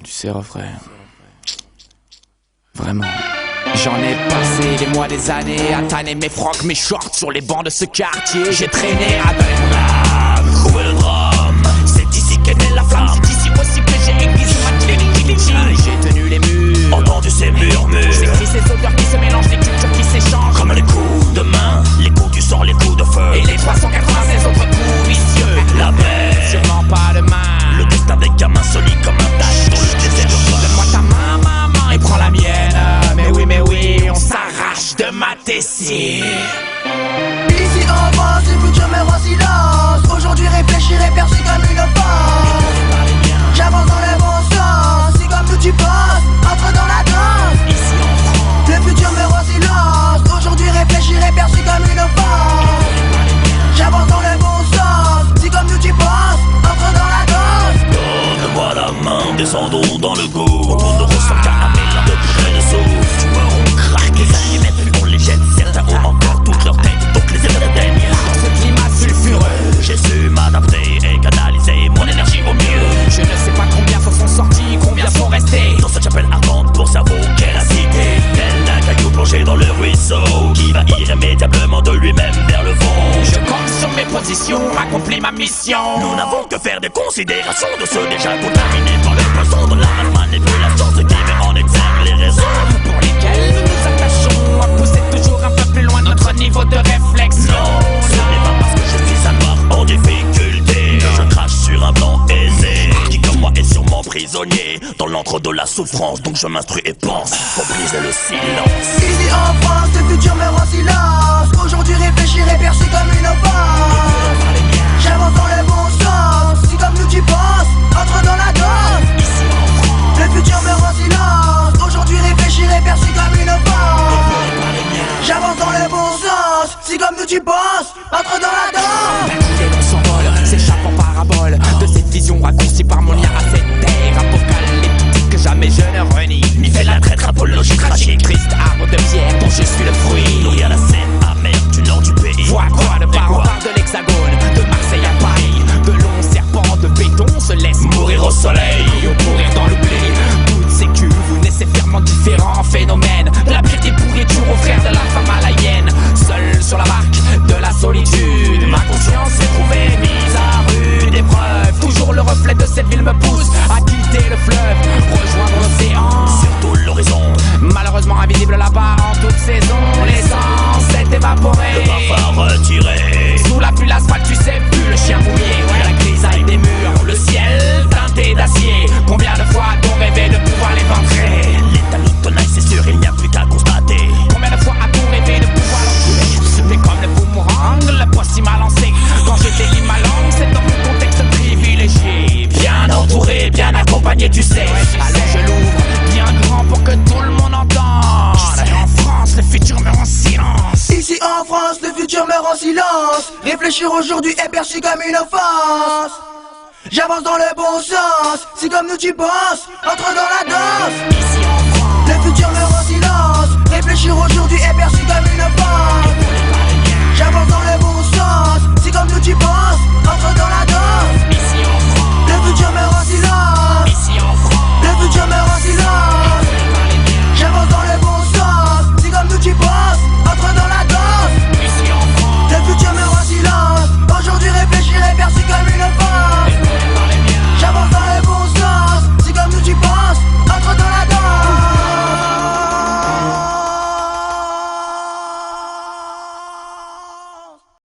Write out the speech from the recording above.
Tu sais, refrain, vraiment. J'en ai passé des mois, des années à tanner mes frocs, mes shorts sur les bancs de ce quartier. J'ai traîné à Belgrade. Où est le drame? C'est ici qu'est née la flamme. C'est ici aussi que j'ai aiguisé ma clinique. J'ai tenu les murs, entendu ces murmures. J'ai pris ces odeurs qui se mélangent, des cultures qui s'échangent. Comme les coups de main, les coups du sang, les coups de feu. Et les 396 autres coups vicieux. La paix, sûrement pas demain. le destin des gamins solide comme un tache dans le désert. Donne-moi ta main, maman, et prends la mienne. Mais oui, on s'arrache de ma tessie. Ici en France, le futur meurt en silence. Aujourd'hui réfléchir est perçu comme une offense. J'avance dans le bon sens, si comme nous tu penses, entre dans la danse. Ici en France, Le futur meurt en silence. Aujourd'hui réfléchir est perçu comme une offense. J'avance dans le bon sens, si comme nous tu penses, entre dans la danse. Donne-moi la main, descendons dans le goût. Autour de ressent caramel, un peu plus de souffle. Tu vois, on craque les allumettes, puis on les jette. Certains ont encore toute leur tête, donc les effets atteignent. dans ce climat sulfureux, J'ai su m'adapter et canaliser mon énergie au mieux. je ne sais pas combien sont sortis, combien sont restés. Dans cette chapelle ardente pour cerveau qu'est la cité. Tel un caillou plongé dans le ruisseau, qui va irrémédiablement de lui-même vers le fond. Je compte sur mes positions, accomplis ma mission. Nous n'avons que faire des considérations de ceux déjà contaminés par le poison de la manipulation, ce qui met en exergue les raisons pour lesquelles nous nous attachons à pousser toujours un peu plus loin notre niveau de réflexion. Non, ce n'est pas parce que je suis un noir en difficulté que je crache sur un blanc aisé, qui comme moi est sûrement prisonnier dans l'antre de la souffrance. Donc je m'instruis et pense pour briser le silence. Ici en France, le futur meurt en silence. Aujourd'hui réfléchir est perçu comme une offense. J'avance dans le bon sens, si comme nous tu penses, entre dans la danse. Ici en France, Le futur meurt en silence. Aujourd'hui réfléchir est perçu comme une offense. J'avance dans le bon sens, si comme nous tu penses, entre dans la danse. et l'on s'envole, s'échappe en parabole de cette vision raccourcie par mon lien à cette terre apocalyptique que jamais je ne renie. Ni fait la traître apologie tragique, Triste arbre de pierre dont je suis le fruit. nourri à la scène amère du nord du pays. Vois quoi de part en part de l'hexagone, de Marseille à Paris, de longs serpents de béton se laissent Mourir au soleil, ou pourrir dans l'oubli. Toutes ces cuves nécessairement différents phénomènes de la pire des pourritures aux frères de la femme à la hyène. Seul sur la marque de la solitude, ma conscience s'est trouvée mise à rude épreuve. Toujours le reflet de cette ville me pousse à quitter le fleuve, rejoindre l'océan. surtout l'horizon. Malheureusement invisible là-bas en toute saison, l'essence s'est évaporée. Le parfum retiré, Sous la pluie, l'asphalte, tu sais plus, le chien mouillé. Ouais, la grisaille des murs, le ciel teinté d'acier. Combien de fois a-t-on rêvé de pouvoir l'éventrer? l'état tenaille, c'est sûr, il n'y a plus qu'à constater. Combien de fois a-t-on rêvé de pouvoir l'enculer? C'était comme le boomerang, le poisson m'a lancé. Quand j'étais dit ma langue, c'est dans mon contexte privilégié. Bien entouré, bien accompagné, tu sais. Alors je l'ouvre bien grand pour que tout le monde entende. Et en France, le futur meurt en silence. Ici en France, le futur meurt en silence. Réfléchir aujourd'hui est perçu comme une offense. J'avance dans le bon sens, si comme nous tu penses, entre dans la danse. Ici en France, Le futur meurt en silence. Réfléchir aujourd'hui est perçu comme une offense. J'avance dans le bon sens, si comme nous tu penses,